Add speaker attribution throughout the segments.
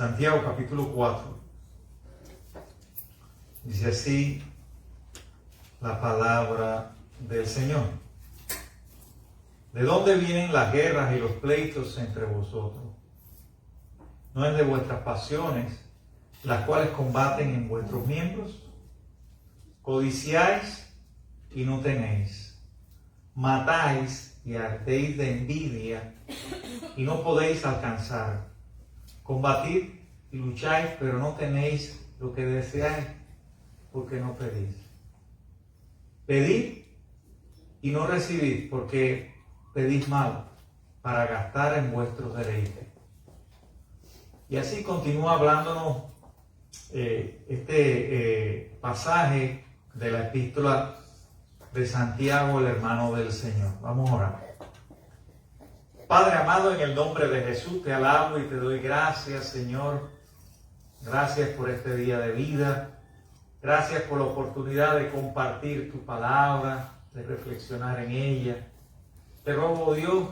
Speaker 1: Santiago capítulo 4. Dice así la palabra del Señor. ¿De dónde vienen las guerras y los pleitos entre vosotros? ¿No es de vuestras pasiones las cuales combaten en vuestros miembros? Codiciáis y no tenéis. Matáis y ardéis de envidia y no podéis alcanzar. Combatid y lucháis, pero no tenéis lo que deseáis, porque no pedís. Pedid y no recibid, porque pedís mal, para gastar en vuestros deleites. Y así continúa hablándonos este pasaje de la epístola de Santiago, el hermano del Señor. Vamos a orar. Padre amado, en el nombre de Jesús te alabo y te doy gracias, Señor. Gracias por este día de vida. Gracias por la oportunidad de compartir tu palabra, de reflexionar en ella. Te ruego, Dios,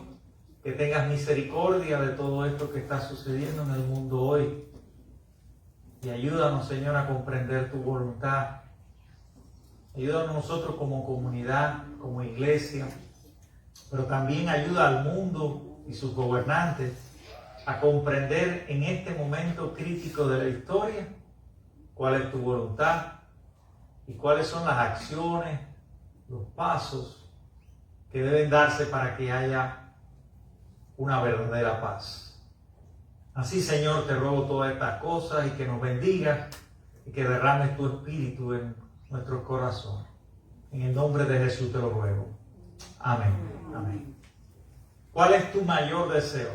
Speaker 1: que tengas misericordia de todo esto que está sucediendo en el mundo hoy. Y ayúdanos, Señor, a comprender tu voluntad. Ayúdanos nosotros como comunidad, como iglesia, pero también ayuda al mundo y sus gobernantes a comprender en este momento crítico de la historia cuál es tu voluntad y cuáles son las acciones, los pasos que deben darse para que haya una verdadera paz. Así, Señor, te ruego todas estas cosas y que nos bendigas y que derrames tu espíritu en nuestros corazones. En el nombre de Jesús te lo ruego. Amén. Amén. ¿Cuál es tu mayor deseo?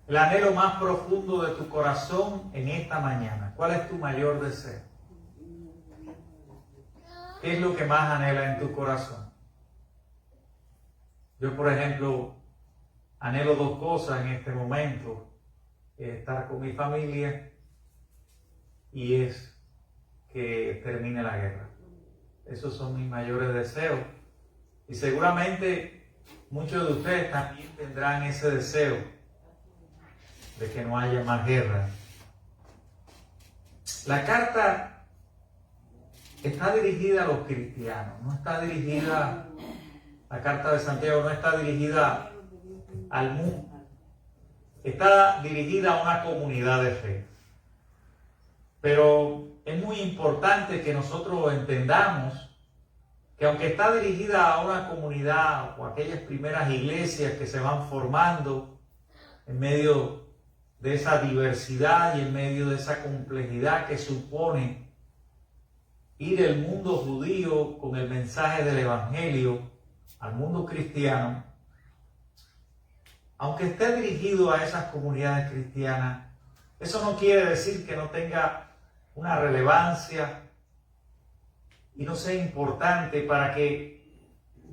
Speaker 1: El anhelo más profundo de tu corazón en esta mañana. ¿Cuál es tu mayor deseo? ¿Qué es lo que más anhela en tu corazón? Yo, por ejemplo, anhelo dos cosas en este momento. Estar con mi familia y es que termine la guerra. Esos son mis mayores deseos. Y seguramente muchos de ustedes también tendrán ese deseo de que no haya más guerra. La carta está dirigida a los cristianos, no está dirigida, la carta de Santiago no está dirigida al mundo, está dirigida a una comunidad de fe. Pero es muy importante que nosotros entendamos que aunque está dirigida a una comunidad o a aquellas primeras iglesias que se van formando en medio de esa diversidad y en medio de esa complejidad que supone ir el mundo judío con el mensaje del evangelio al mundo cristiano, aunque esté dirigido a esas comunidades cristianas, eso no quiere decir que no tenga una relevancia y no sea importante para que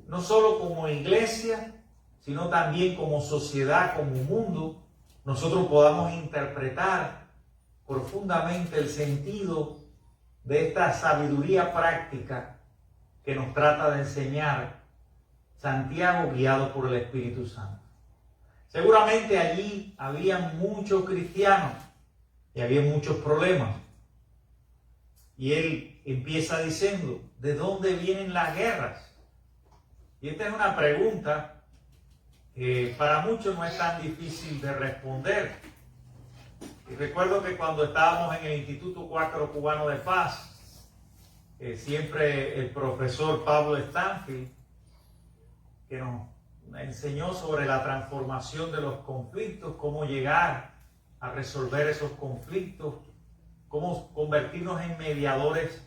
Speaker 1: no solo como iglesia, sino también como sociedad, como mundo, nosotros podamos interpretar profundamente el sentido de esta sabiduría práctica que nos trata de enseñar Santiago guiado por el Espíritu Santo. Seguramente allí había muchos cristianos y había muchos problemas. Y él empieza diciendo, ¿de dónde vienen las guerras? Y esta es una pregunta que para muchos no es tan difícil de responder. Y recuerdo que cuando estábamos en el Instituto Cuáquero Cubano de Paz, siempre el profesor Pablo Stanfield, que nos enseñó sobre la transformación de los conflictos, cómo llegar a resolver esos conflictos, cómo convertirnos en mediadores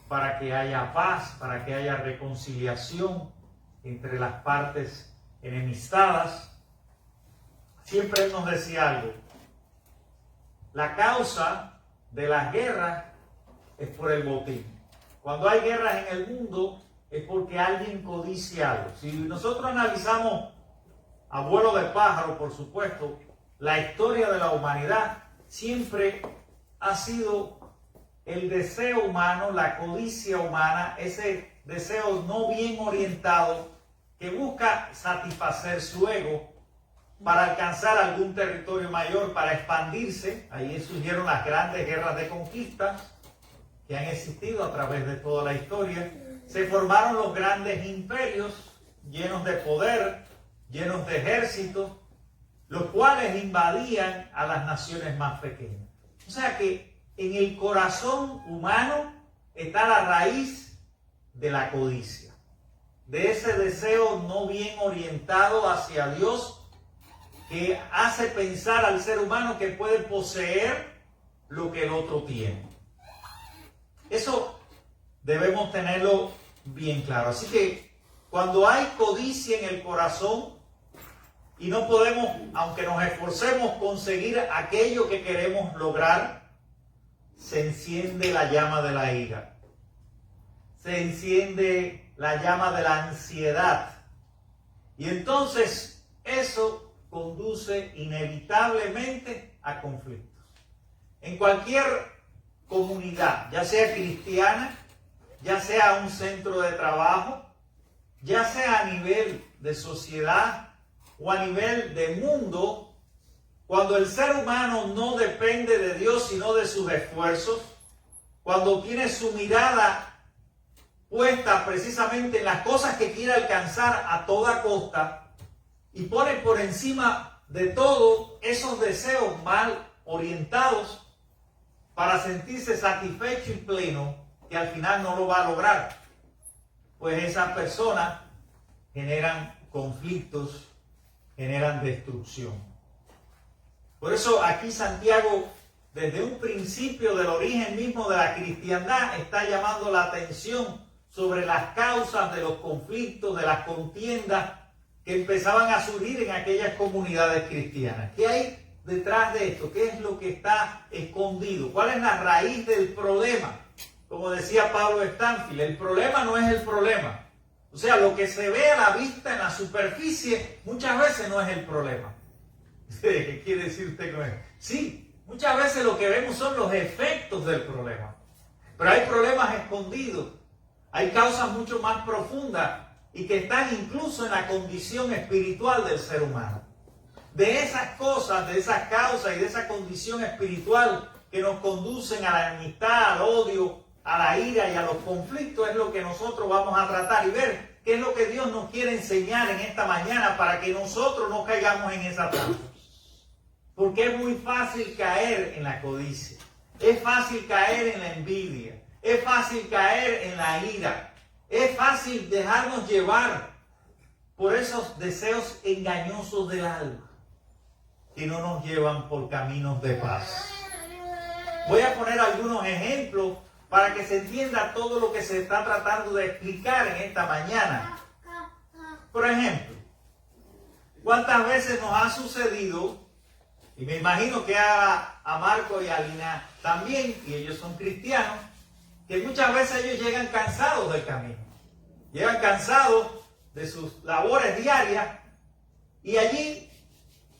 Speaker 1: para que haya paz, para que haya reconciliación entre las partes enemistadas. Siempre él nos decía algo: la causa de las guerras es por el botín. Cuando hay guerras en el mundo es porque alguien codicia algo. Si nosotros analizamos a vuelo de pájaro, por supuesto, la historia de la humanidad siempre ha sido el deseo humano, la codicia humana, ese deseo no bien orientado que busca satisfacer su ego para alcanzar algún territorio mayor, para expandirse. Ahí surgieron las grandes guerras de conquista que han existido a través de toda la historia. Se formaron los grandes imperios llenos de poder, llenos de ejércitos, los cuales invadían a las naciones más pequeñas. O sea que en el corazón humano está la raíz de la codicia, de ese deseo no bien orientado hacia Dios, que hace pensar al ser humano que puede poseer lo que el otro tiene. Eso debemos tenerlo bien claro. Así que cuando hay codicia en el corazón y no podemos, aunque nos esforcemos, conseguir aquello que queremos lograr, se enciende la llama de la ira. Se enciende la llama de la ansiedad. Y entonces eso conduce inevitablemente a conflictos. En cualquier comunidad, ya sea cristiana, ya sea un centro de trabajo, ya sea a nivel de sociedad o a nivel de mundo, cuando el ser humano no depende de Dios sino de sus esfuerzos, cuando tiene su mirada puesta precisamente en las cosas que quiere alcanzar a toda costa y pone por encima de todo esos deseos mal orientados para sentirse satisfecho y pleno, que al final no lo va a lograr, pues esas personas generan conflictos, generan destrucción. Por eso aquí Santiago, desde un principio del origen mismo de la cristiandad, está llamando la atención sobre las causas de los conflictos, de las contiendas que empezaban a surgir en aquellas comunidades cristianas. ¿Qué hay detrás de esto? ¿Qué es lo que está escondido? ¿Cuál es la raíz del problema? Como decía Pablo Stanfield, el problema no es el problema. O sea, lo que se ve a la vista en la superficie muchas veces no es el problema. ¿Qué quiere decir usted con eso? Sí, muchas veces lo que vemos son los efectos del problema. Pero hay problemas escondidos. Hay causas mucho más profundas y que están incluso en la condición espiritual del ser humano. De esas cosas, de esas causas y de esa condición espiritual que nos conducen a la enemistad, al odio, a la ira y a los conflictos, es lo que nosotros vamos a tratar y ver qué es lo que Dios nos quiere enseñar en esta mañana para que nosotros no caigamos en esa trampa. Porque es muy fácil caer en la codicia, es fácil caer en la envidia, es fácil caer en la ira, es fácil dejarnos llevar por esos deseos engañosos del alma que no nos llevan por caminos de paz. Voy a poner algunos ejemplos para que se entienda todo lo que se está tratando de explicar en esta mañana. Por ejemplo, ¿cuántas veces nos ha sucedido? Y me imagino que a Marco y a Lina también, y ellos son cristianos, que muchas veces ellos llegan cansados del camino. Llegan cansados de sus labores diarias y allí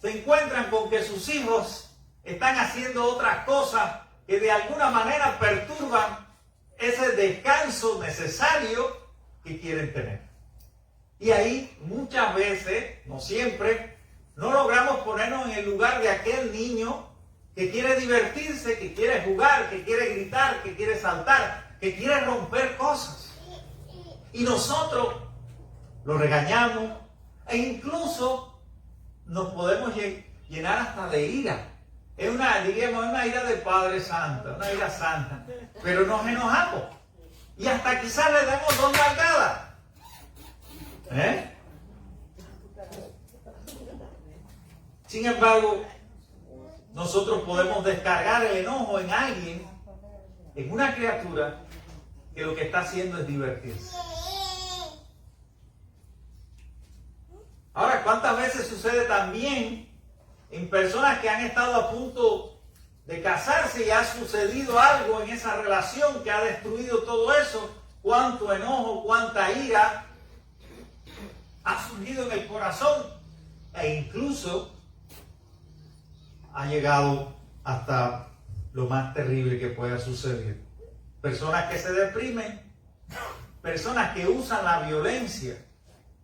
Speaker 1: se encuentran con que sus hijos están haciendo otras cosas que de alguna manera perturban ese descanso necesario que quieren tener. Y ahí muchas veces, no siempre, no logramos ponernos en el lugar de aquel niño que quiere divertirse, que quiere jugar, que quiere gritar, que quiere saltar, que quiere romper cosas. Y nosotros lo regañamos e incluso nos podemos llenar hasta de ira. Es diríamos, una ira de Padre Santo, una ira santa. Pero nos enojamos. Y hasta quizás le demos 2 nalgadas. Sin embargo, nosotros podemos descargar el enojo en alguien, en una criatura, que lo que está haciendo es divertirse. Ahora, ¿cuántas veces sucede también en personas que han estado a punto de casarse y ha sucedido algo en esa relación que ha destruido todo eso? Cuánto enojo, cuánta ira ha surgido en el corazón e incluso ha llegado hasta lo más terrible que pueda suceder. Personas que se deprimen, personas que usan la violencia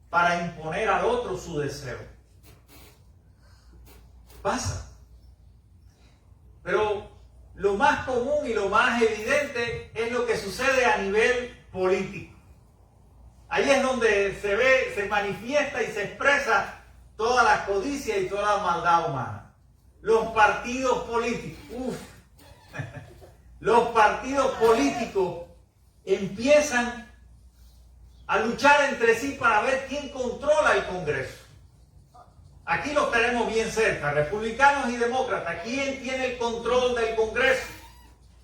Speaker 1: para imponer al otro su deseo. Pasa. Pero lo más común y lo más evidente es lo que sucede a nivel político. Ahí es donde se ve, se manifiesta y se expresa toda la codicia y toda la maldad humana. Los partidos políticos, los partidos políticos empiezan a luchar entre sí para ver quién controla el Congreso. Aquí los tenemos bien cerca, republicanos y demócratas. ¿Quién tiene el control del Congreso?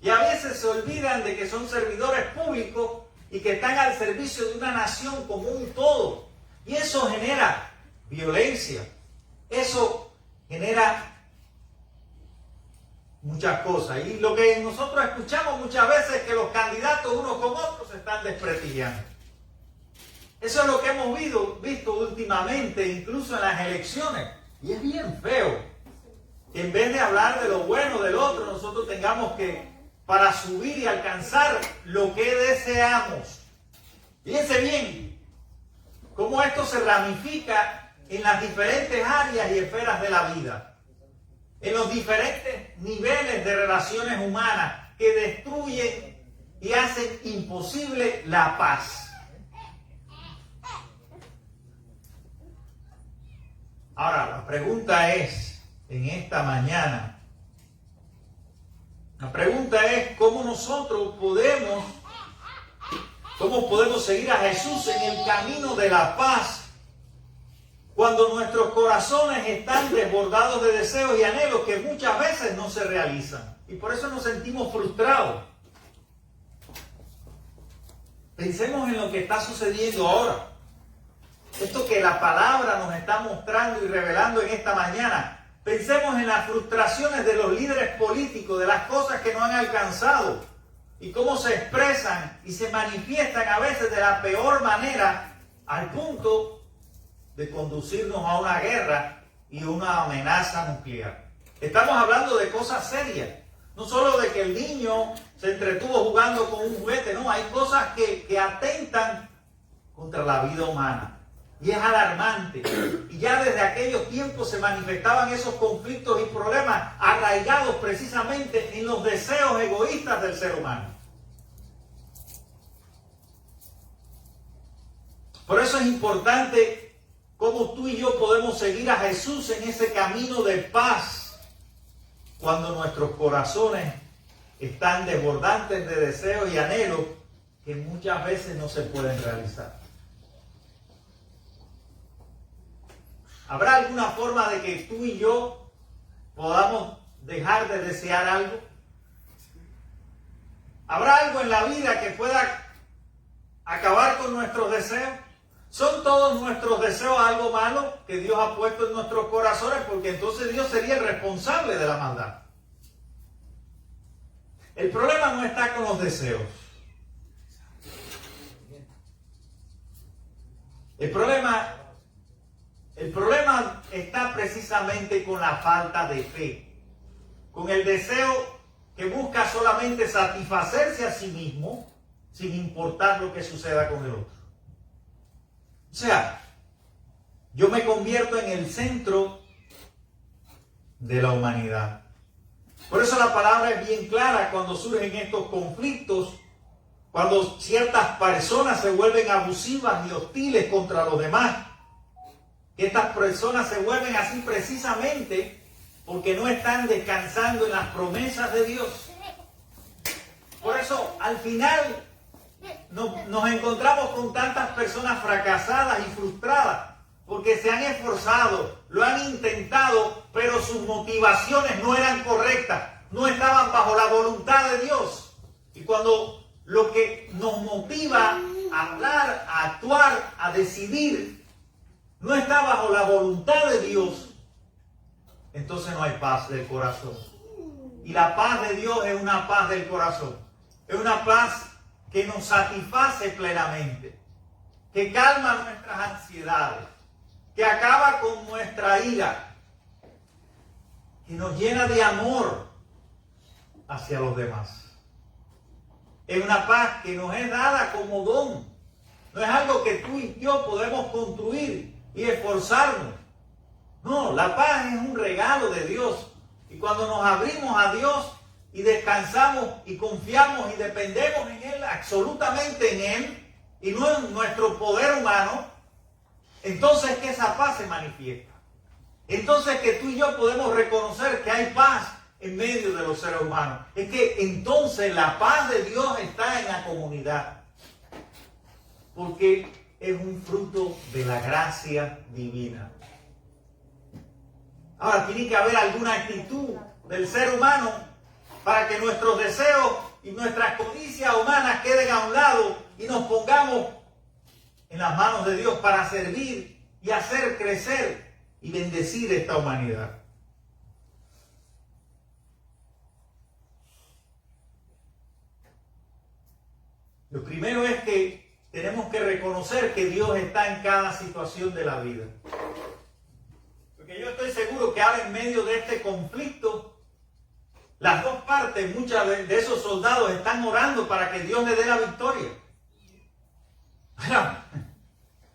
Speaker 1: Y a veces se olvidan de que son servidores públicos y que están al servicio de una nación como un todo. Y eso genera violencia. Eso genera muchas cosas. Y lo que nosotros escuchamos muchas veces es que los candidatos unos con otros se están desprestigiando. Eso es lo que hemos visto últimamente, incluso en las elecciones. Y es bien feo que en vez de hablar de lo bueno del otro, nosotros tengamos que, para subir y alcanzar lo que deseamos. Fíjense bien cómo esto se ramifica en las diferentes áreas y esferas de la vida, en los diferentes niveles de relaciones humanas que destruyen y hacen imposible la paz. Ahora, la pregunta es, en esta mañana, la pregunta es cómo nosotros podemos seguir a Jesús en el camino de la paz cuando nuestros corazones están desbordados de deseos y anhelos que muchas veces no se realizan. Y por eso nos sentimos frustrados. Pensemos en lo que está sucediendo ahora. Esto que la palabra nos está mostrando y revelando en esta mañana. Pensemos en las frustraciones de los líderes políticos, de las cosas que no han alcanzado y cómo se expresan y se manifiestan a veces de la peor manera al punto de conducirnos a una guerra y una amenaza nuclear. Estamos hablando de cosas serias. No solo de que el niño se entretuvo jugando con un juguete, no, hay cosas que atentan contra la vida humana. Y es alarmante. Y ya desde aquellos tiempos se manifestaban esos conflictos y problemas arraigados precisamente en los deseos egoístas del ser humano. Por eso es importante cómo tú y yo podemos seguir a Jesús en ese camino de paz cuando nuestros corazones están desbordantes de deseos y anhelos que muchas veces no se pueden realizar. ¿Habrá alguna forma de que tú y yo podamos dejar de desear algo? ¿Habrá algo en la vida que pueda acabar con nuestros deseos? ¿Son todos nuestros deseos algo malo que Dios ha puesto en nuestros corazones? Porque entonces Dios sería el responsable de la maldad. El problema no está con los deseos. El problema está precisamente con la falta de fe, con el deseo que busca solamente satisfacerse a sí mismo sin importar lo que suceda con el otro. O sea, yo me convierto en el centro de la humanidad. Por eso la palabra es bien clara cuando surgen estos conflictos, cuando ciertas personas se vuelven abusivas y hostiles contra los demás. Estas personas se vuelven así precisamente porque no están descansando en las promesas de Dios. Por eso, al final, nos encontramos con tantas personas fracasadas y frustradas, porque se han esforzado, lo han intentado, pero sus motivaciones no eran correctas, no estaban bajo la voluntad de Dios. Y cuando lo que nos motiva a hablar, a actuar, a decidir, no está bajo la voluntad de Dios, entonces no hay paz del corazón. Y la paz de Dios es una paz del corazón. Es una paz que nos satisface plenamente, que calma nuestras ansiedades, que acaba con nuestra ira, que nos llena de amor hacia los demás. Es una paz que nos es dada como don. No es algo que tú y yo podemos construir y esforzarnos. No, la paz es un regalo de Dios. Y cuando nos abrimos a Dios y descansamos y confiamos y dependemos en Él, absolutamente en Él, y no en nuestro poder humano, entonces que esa paz se manifiesta. Entonces que tú y yo podemos reconocer que hay paz en medio de los seres humanos. Es que entonces la paz de Dios está en la comunidad. Porque es un fruto de la gracia divina. Ahora tiene que haber alguna actitud del ser humano para que nuestros deseos y nuestras codicias humanas queden a un lado y nos pongamos en las manos de Dios para servir y hacer crecer y bendecir esta humanidad. Lo primero es que tenemos que reconocer que Dios está en cada situación de la vida. Porque yo estoy seguro que ahora en medio de este conflicto, las dos partes, muchas de esos soldados están orando para que Dios le dé la victoria.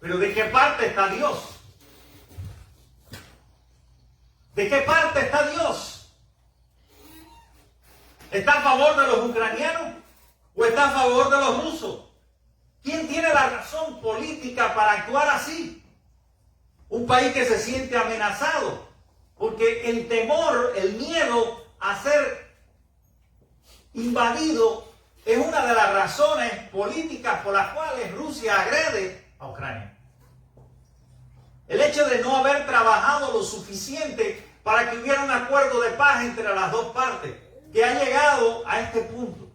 Speaker 1: Pero ¿de qué parte está Dios? ¿De qué parte está Dios? ¿Está a favor de los ucranianos o está a favor de los rusos? ¿Quién tiene la razón política para actuar así? Un país que se siente amenazado, porque el temor, el miedo a ser invadido es una de las razones políticas por las cuales Rusia agrede a Ucrania. El hecho de no haber trabajado lo suficiente para que hubiera un acuerdo de paz entre las dos partes, que ha llegado a este punto.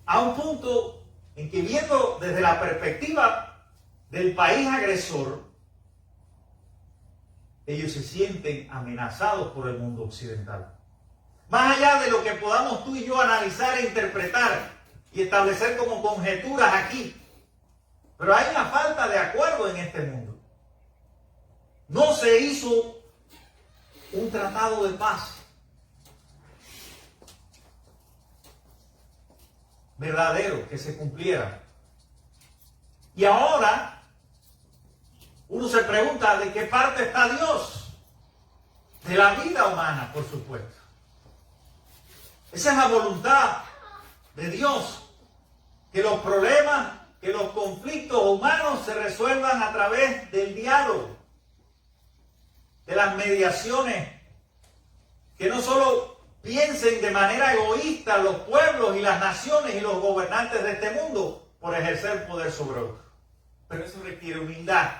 Speaker 1: A un punto en que, viendo desde la perspectiva del país agresor, ellos se sienten amenazados por el mundo occidental. Más allá de lo que podamos tú y yo analizar e interpretar y establecer como conjeturas aquí, pero hay una falta de acuerdo en este mundo. No se hizo un tratado de paz verdadero que se cumpliera. Y ahora uno se pregunta, ¿de qué parte está Dios? De la vida humana, por supuesto. Esa es la voluntad de Dios, que los problemas, que los conflictos humanos se resuelvan a través del diálogo, de las mediaciones, que no solo piensen de manera egoísta los pueblos y las naciones y los gobernantes de este mundo por ejercer poder sobre otros. Pero eso requiere humildad,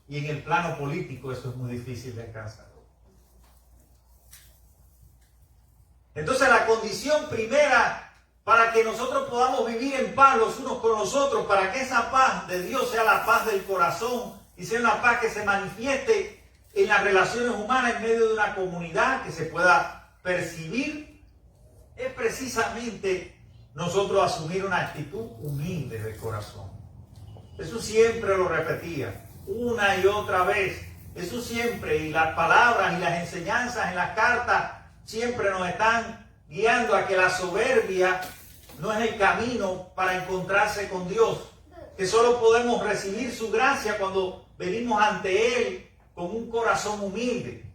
Speaker 1: y en el plano político eso es muy difícil de alcanzar. Entonces la condición primera para que nosotros podamos vivir en paz los unos con los otros, para que esa paz de Dios sea la paz del corazón y sea una paz que se manifieste en las relaciones humanas en medio de una comunidad, que se pueda percibir, es precisamente nosotros asumir una actitud humilde del corazón. Jesús siempre lo repetía, una y otra vez. Jesús siempre, y las palabras y las enseñanzas en las cartas siempre nos están guiando a que la soberbia no es el camino para encontrarse con Dios, que solo podemos recibir su gracia cuando venimos ante Él con un corazón humilde.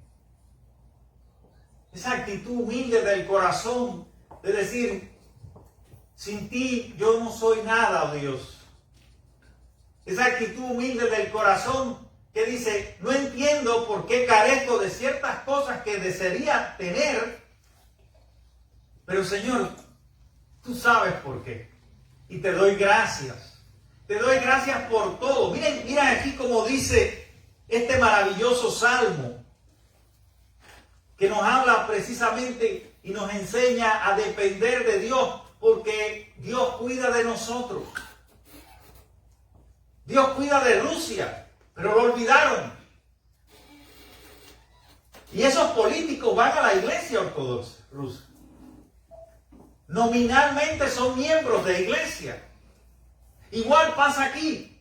Speaker 1: Esa actitud humilde del corazón, de decir, sin ti yo no soy nada, oh Dios. Esa actitud humilde del corazón que dice, no entiendo por qué carezco de ciertas cosas que desearía tener, pero Señor, tú sabes por qué. Y te doy gracias. Te doy gracias por todo. Miren aquí como dice este maravilloso salmo, que nos habla precisamente y nos enseña a depender de Dios, porque Dios cuida de nosotros. Dios cuida de Rusia, pero lo olvidaron. Y esos políticos van a la iglesia ortodoxa rusa. Nominalmente son miembros de iglesia. Igual pasa aquí.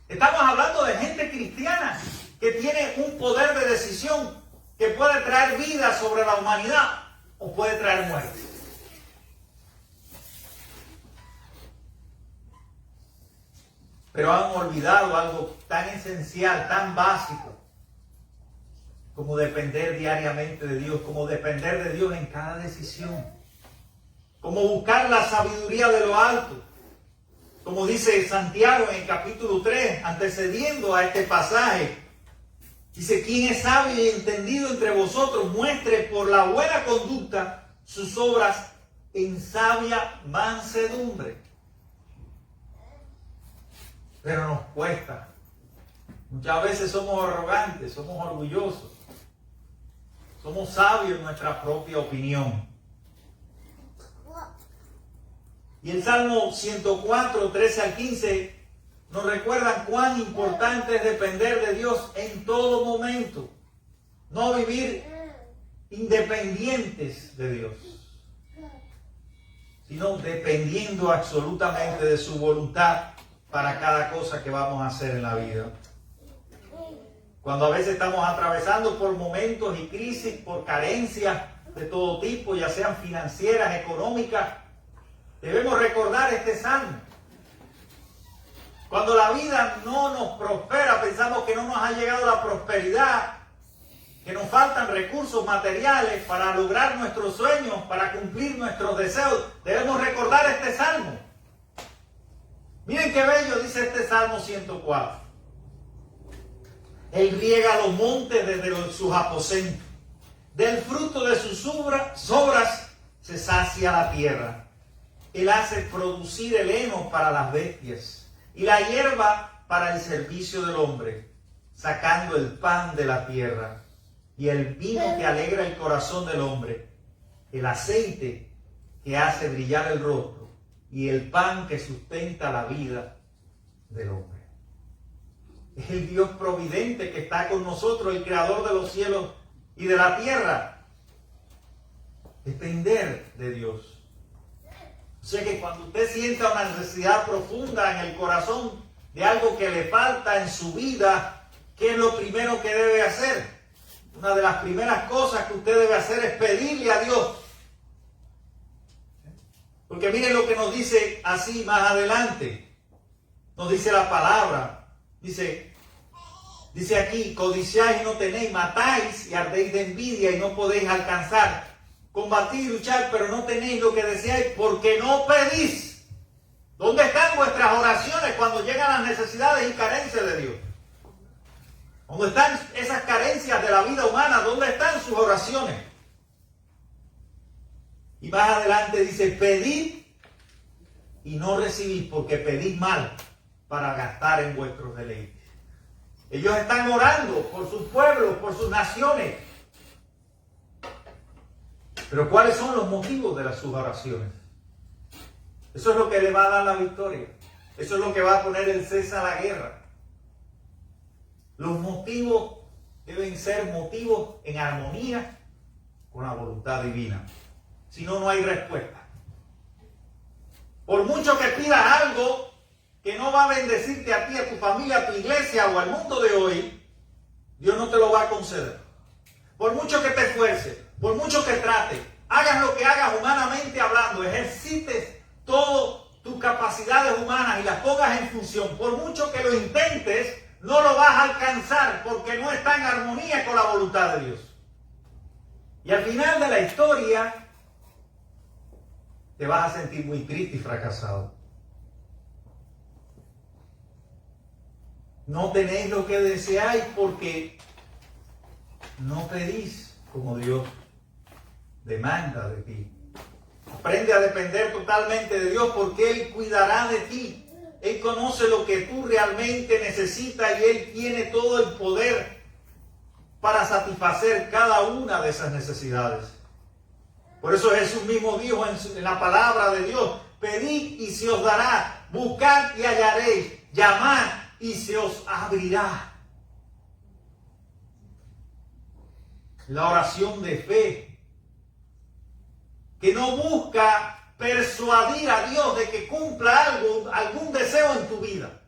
Speaker 1: Estamos hablando de gente cristiana que tiene un poder de decisión que puede traer vida sobre la humanidad o puede traer muerte. Pero han olvidado algo tan esencial, tan básico, como depender diariamente de Dios, como depender de Dios en cada decisión, como buscar la sabiduría de lo alto. Como dice Santiago en el capítulo 3, antecediendo a este pasaje, dice: quien es sabio y entendido entre vosotros, muestre por la buena conducta sus obras en sabia mansedumbre. Pero nos cuesta. Muchas veces somos arrogantes, somos orgullosos, somos sabios en nuestra propia opinión. Y el Salmo 104, 13 al 15 nos recuerdan cuán importante es depender de Dios en todo momento. No vivir independientes de Dios, sino dependiendo absolutamente de su voluntad para cada cosa que vamos a hacer en la vida. Cuando a veces estamos atravesando por momentos y crisis, por carencias de todo tipo, ya sean financieras, económicas, debemos recordar este salmo. Cuando la vida no nos prospera, pensamos que no nos ha llegado la prosperidad, que nos faltan recursos materiales para lograr nuestros sueños, para cumplir nuestros deseos, debemos recordar este salmo. Miren qué bello dice este Salmo 104. Él riega los montes desde sus aposentos. Del fruto de sus obras se sacia la tierra. Él hace producir el heno para las bestias y la hierba para el servicio del hombre, sacando el pan de la tierra y el vino que alegra el corazón del hombre, el aceite que hace brillar el rostro y el pan que sustenta la vida del hombre. Es el Dios providente que está con nosotros, el creador de los cielos y de la tierra. Depender de Dios. O sea que cuando usted sienta una necesidad profunda en el corazón de algo que le falta en su vida, ¿qué es lo primero que debe hacer? Una de las primeras cosas que usted debe hacer es pedirle a Dios. Porque miren lo que nos dice así más adelante. Nos dice la palabra. Dice aquí: codiciáis y no tenéis, matáis y ardéis de envidia y no podéis alcanzar. Combatid y luchar, pero no tenéis lo que deseáis porque no pedís. ¿Dónde están vuestras oraciones cuando llegan las necesidades y carencias de Dios? ¿Dónde están esas carencias de la vida humana? ¿Dónde están sus oraciones? Y más adelante dice: pedid y no recibís porque pedís mal para gastar en vuestros deleites. Ellos están orando por sus pueblos, por sus naciones. Pero ¿cuáles son los motivos de sus oraciones? Eso es lo que le va a dar la victoria. Eso es lo que va a poner el cese a la guerra. Los motivos deben ser motivos en armonía con la voluntad divina. Si no, no hay respuesta. Por mucho que pidas algo que no va a bendecirte a ti, a tu familia, a tu iglesia o al mundo de hoy, Dios no te lo va a conceder. Por mucho que te esfuerces, por mucho que trates, hagas lo que hagas humanamente hablando, ejercites todas tus capacidades humanas y las pongas en función, por mucho que lo intentes, no lo vas a alcanzar porque no está en armonía con la voluntad de Dios. Y al final de la historia, te vas a sentir muy triste y fracasado. No tenéis lo que deseáis porque no pedís como Dios demanda de ti. Aprende a depender totalmente de Dios porque Él cuidará de ti. Él conoce lo que tú realmente necesitas y Él tiene todo el poder para satisfacer cada una de esas necesidades. Por eso Jesús mismo dijo en la palabra de Dios: pedid y se os dará, buscad y hallaréis, llamad y se os abrirá. La oración de fe, que no busca persuadir a Dios de que cumpla algún deseo en tu vida.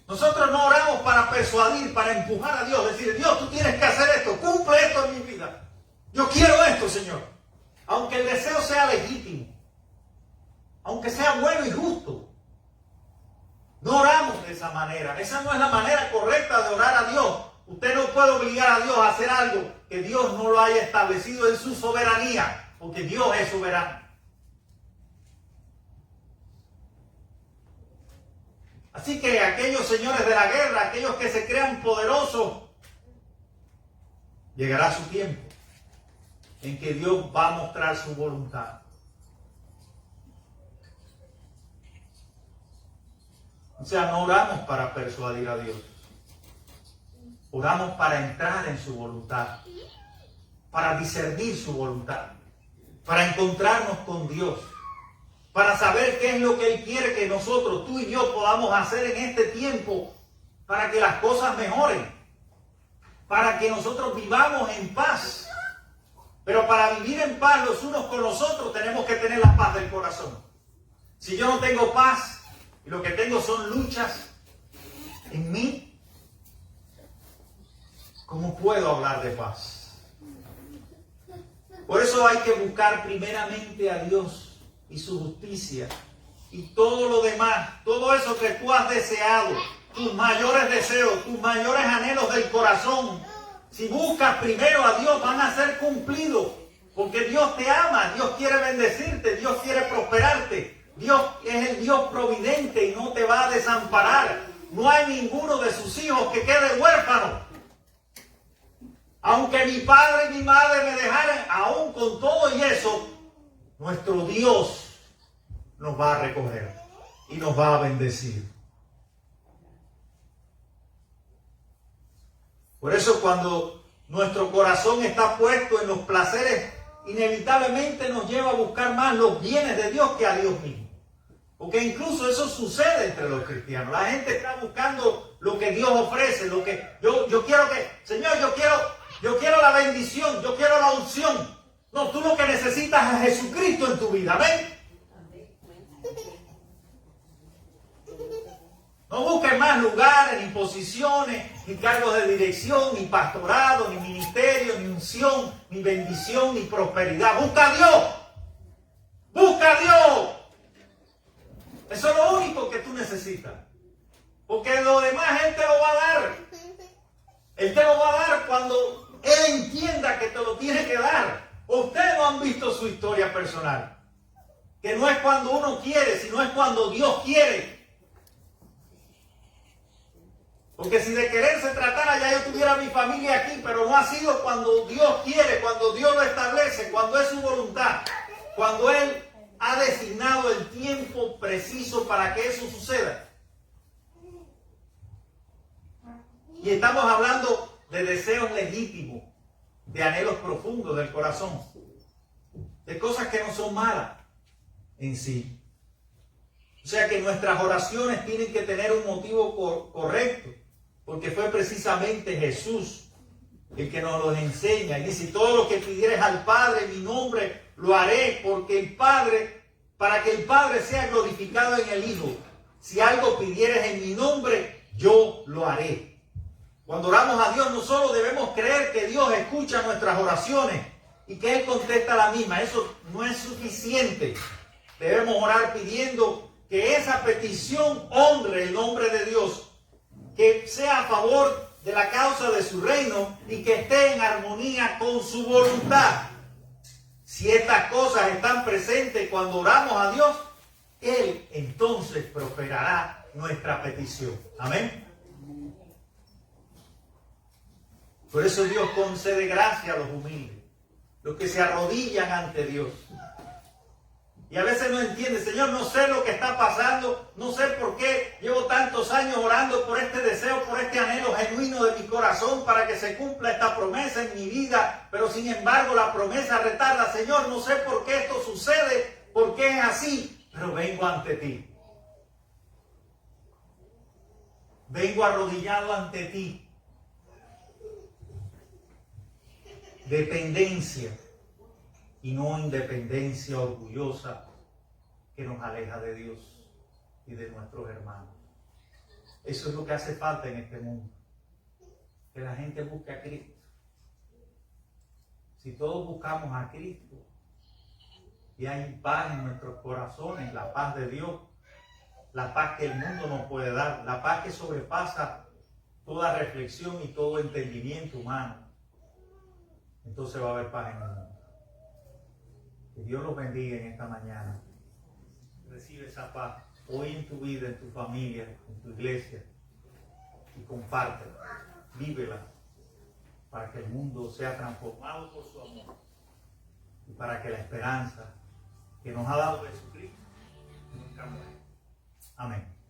Speaker 1: Nosotros no oramos para persuadir, para empujar a Dios, decir: Dios, tú tienes que hacer esto, cumple esto en mi vida. Yo quiero esto, Señor. Aunque el deseo sea legítimo, aunque sea bueno y justo, no oramos de esa manera. Esa no es la manera correcta de orar a Dios. Usted no puede obligar a Dios a hacer algo que Dios no lo haya establecido en su soberanía, porque Dios es soberano. Así que aquellos señores de la guerra, aquellos que se crean poderosos, llegará su tiempo en que Dios va a mostrar su voluntad. O sea, no oramos para persuadir a Dios. Oramos para entrar en su voluntad, para discernir su voluntad, para encontrarnos con Dios, para saber qué es lo que Él quiere que nosotros, tú y yo, podamos hacer en este tiempo para que las cosas mejoren, para que nosotros vivamos en paz. Pero para vivir en paz los unos con los otros tenemos que tener la paz del corazón. Si yo no tengo paz y lo que tengo son luchas en mí, ¿cómo puedo hablar de paz? Por eso hay que buscar primeramente a Dios y su justicia, y todo lo demás, todo eso que tú has deseado, tus mayores deseos, tus mayores anhelos del corazón, si buscas primero a Dios, van a ser cumplidos, porque Dios te ama, Dios quiere bendecirte, Dios quiere prosperarte, Dios es el Dios providente y no te va a desamparar. No hay ninguno de sus hijos que quede huérfano. Aunque mi padre y mi madre me dejaran, aún con todo y eso, nuestro Dios nos va a recoger y nos va a bendecir. Por eso cuando nuestro corazón está puesto en los placeres, inevitablemente nos lleva a buscar más los bienes de Dios que a Dios mismo. Porque incluso eso sucede entre los cristianos. La gente está buscando lo que Dios ofrece, lo que yo quiero que, Señor, yo quiero la bendición, yo quiero la unción. No, tú lo que necesitas es Jesucristo en tu vida, ¿ven? No busques más lugares, ni posiciones, ni cargos de dirección, ni pastorado, ni ministerio, ni unción, ni bendición, ni prosperidad. Busca a Dios. Busca a Dios. Eso es lo único que tú necesitas. Porque lo demás Él te lo va a dar. Él te lo va a dar cuando Él entienda que te lo tiene que dar. Ustedes no han visto su historia personal. Que no es cuando uno quiere, sino es cuando Dios quiere. Porque si de querer se tratara, ya yo tuviera mi familia aquí, pero no ha sido cuando Dios quiere, cuando Dios lo establece, cuando es su voluntad, cuando Él ha designado el tiempo preciso para que eso suceda. Y estamos hablando de deseos legítimos, de anhelos profundos del corazón, de cosas que no son malas en sí. O sea que nuestras oraciones tienen que tener un motivo correcto, porque fue precisamente Jesús el que nos los enseña. Y dice, todo lo que pidieres al Padre en mi nombre, lo haré, porque el Padre, para que el Padre sea glorificado en el Hijo. Si algo pidieres en mi nombre, yo lo haré. Cuando oramos a Dios, no solo debemos creer que Dios escucha nuestras oraciones y que Él contesta la misma. Eso no es suficiente. Debemos orar pidiendo que esa petición honre el nombre de Dios, que sea a favor de la causa de su reino y que esté en armonía con su voluntad. Si estas cosas están presentes cuando oramos a Dios, Él entonces prosperará nuestra petición. Amén. Por eso Dios concede gracia a los humildes, los que se arrodillan ante Dios. Y a veces no entiende, Señor, no sé lo que está pasando, no sé por qué llevo tantos años orando por este deseo, por este anhelo genuino de mi corazón para que se cumpla esta promesa en mi vida, pero sin embargo la promesa retarda. Señor, no sé por qué esto sucede, por qué es así, pero vengo ante ti. Vengo arrodillado ante ti. Dependencia y no independencia orgullosa que nos aleja de Dios y de nuestros hermanos. Eso es lo que hace falta en este mundo, que la gente busque a Cristo. Si todos buscamos a Cristo y hay paz en nuestros corazones, la paz de Dios, la paz que el mundo nos puede dar, la paz que sobrepasa toda reflexión y todo entendimiento humano, entonces va a haber paz en el mundo. Que Dios los bendiga en esta mañana. Recibe esa paz hoy en tu vida, en tu familia, en tu iglesia, y compártela, vívela, para que el mundo sea transformado por su amor y para que la esperanza que nos ha dado Jesucristo nunca muera. Amén.